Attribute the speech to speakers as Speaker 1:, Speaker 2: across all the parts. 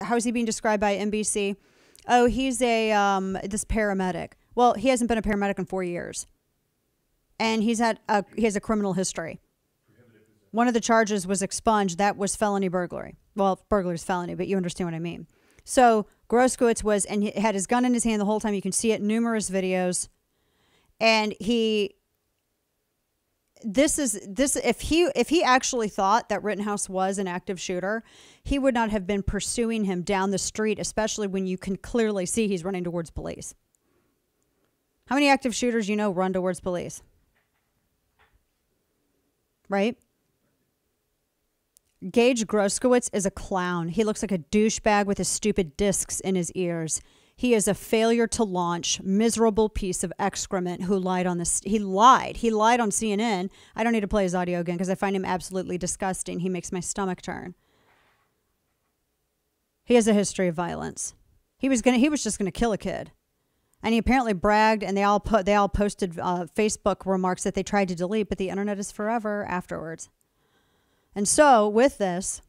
Speaker 1: How is he being described by NBC? Oh, he's a this paramedic. Well, he hasn't been a paramedic in 4 years, and he has a criminal history. One of the charges was expunged. That was felony burglary. Well, burglary is felony, but you understand what I mean. So Groskowitz was, and he had his gun in his hand the whole time. You can see it in numerous videos. And if he actually thought that Rittenhouse was an active shooter, he would not have been pursuing him down the street, especially when you can clearly see he's running towards police. How many active shooters you know run towards police? Right? Gage Groskowitz is a clown. He looks like a douchebag with his stupid discs in his ears. He is a failure to launch, miserable piece of excrement who lied on this. He lied. He lied on CNN. I don't need to play his audio again because I find him absolutely disgusting. He makes my stomach turn. He has a history of violence. He was just gonna kill a kid, and he apparently bragged. And they all posted Facebook remarks that they tried to delete, but the internet is forever afterwards. And so with this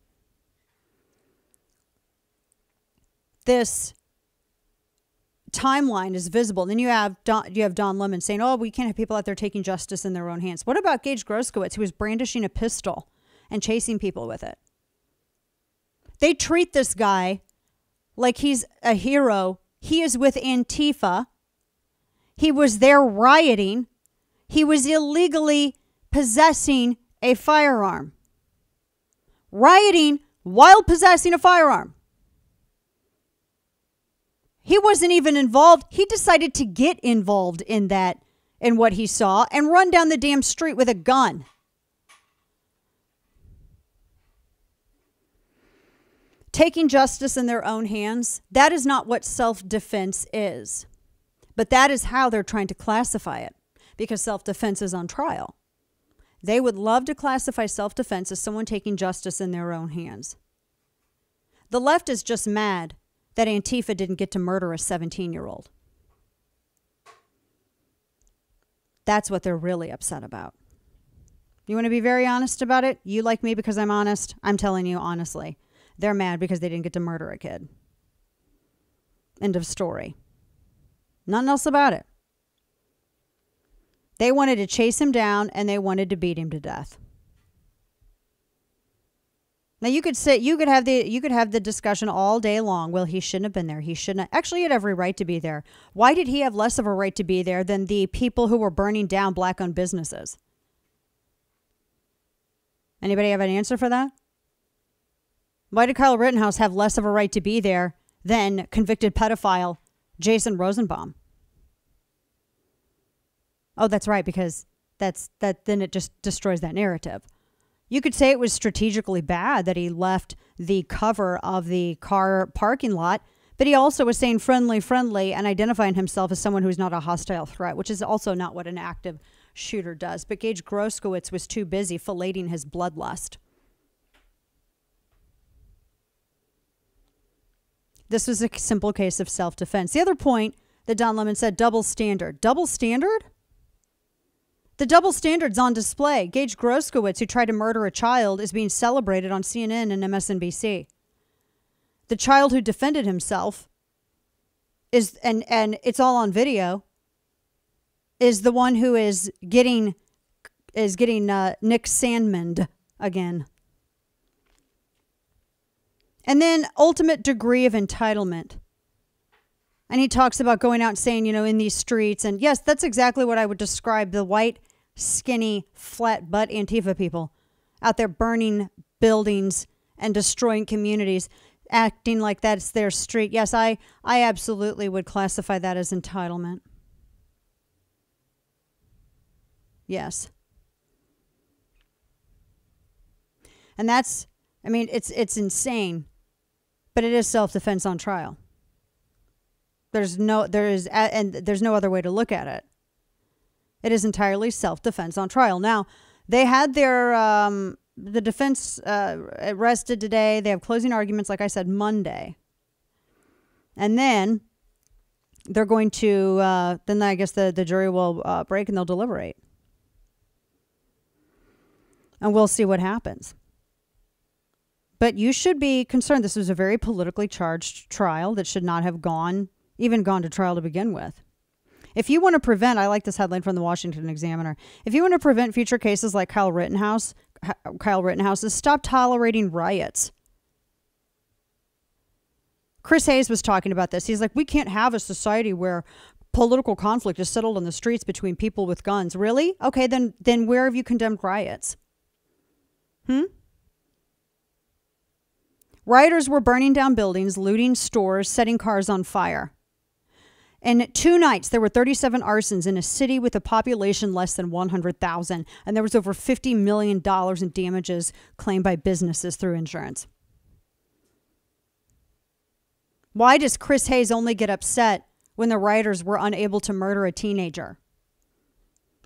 Speaker 1: timeline is visible. And then you have Don Lemon saying, "Oh, we can't have people out there taking justice in their own hands." What about Gage Groskowitz, who was brandishing a pistol and chasing people with it? They treat this guy like he's a hero. He is with Antifa. He was there rioting. He was illegally possessing a firearm. Rioting while possessing a firearm. He wasn't even involved. He decided to get involved in that, in what he saw, and run down the damn street with a gun. Taking justice in their own hands, that is not what self-defense is. But that is how they're trying to classify it, because self-defense is on trial. They would love to classify self-defense as someone taking justice in their own hands. The left is just mad that Antifa didn't get to murder a 17-year-old. That's what they're really upset about. You want to be very honest about it? You like me because I'm honest? I'm telling you honestly. They're mad because they didn't get to murder a kid. End of story. Nothing else about it. They wanted to chase him down and they wanted to beat him to death. Now you could have the discussion all day long. Well, he shouldn't have been there. He shouldn't. Actually, he had every right to be there. Why did he have less of a right to be there than the people who were burning down black-owned businesses? Anybody have an answer for that? Why did Kyle Rittenhouse have less of a right to be there than convicted pedophile Jason Rosenbaum? Oh, that's right, because then it just destroys that narrative. You could say it was strategically bad that he left the cover of the car parking lot, but he also was saying friendly, and identifying himself as someone who's not a hostile threat, which is also not what an active shooter does. But Gage Groskowitz was too busy filleting his bloodlust. This was a simple case of self-defense. The other point that Don Lemon said, double standard. Double standard? The double standard's on display. Gage Groskowitz, who tried to murder a child, is being celebrated on CNN and MSNBC. The child who defended himself is, and it's all on video, is the one who is getting Nick Sandmann again. And then ultimate degree of entitlement. And he talks about going out and saying, in these streets. And yes, that's exactly what I would describe the white, skinny, flat butt Antifa people out there burning buildings and destroying communities, acting like that's their street. Yes, I absolutely would classify that as entitlement. Yes. And that's, it's insane, but it is self-defense on trial. There's no other way to look at it. It is entirely self-defense on trial. Now, they had their, the defense arrested today. They have closing arguments, like I said, Monday. And then they're going to, then I guess the jury will break and they'll deliberate. And we'll see what happens. But you should be concerned. This was a very politically charged trial that should not have even gone to trial to begin with. If you want to prevent, I like this headline from the Washington Examiner. If you want to prevent future cases like Kyle Rittenhouse's, stop tolerating riots. Chris Hayes was talking about this. He's like, we can't have a society where political conflict is settled on the streets between people with guns. Really? Okay, then where have you condemned riots? Rioters were burning down buildings, looting stores, setting cars on fire. In 2 nights, there were 37 arsons in a city with a population less than 100,000, and there was over $50 million in damages claimed by businesses through insurance. Why does Chris Hayes only get upset when the rioters were unable to murder a teenager?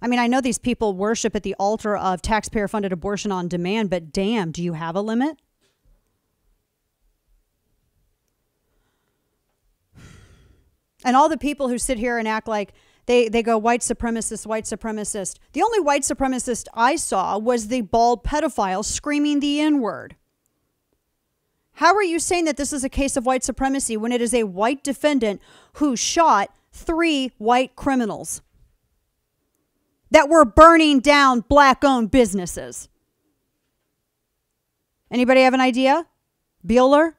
Speaker 1: I mean, I know these people worship at the altar of taxpayer-funded abortion on demand, but damn, do you have a limit? And all the people who sit here and act like they go white supremacist, white supremacist. The only white supremacist I saw was the bald pedophile screaming the N-word. How are you saying that this is a case of white supremacy when it is a white defendant who shot 3 white criminals that were burning down black-owned businesses? Anybody have an idea? Bueller?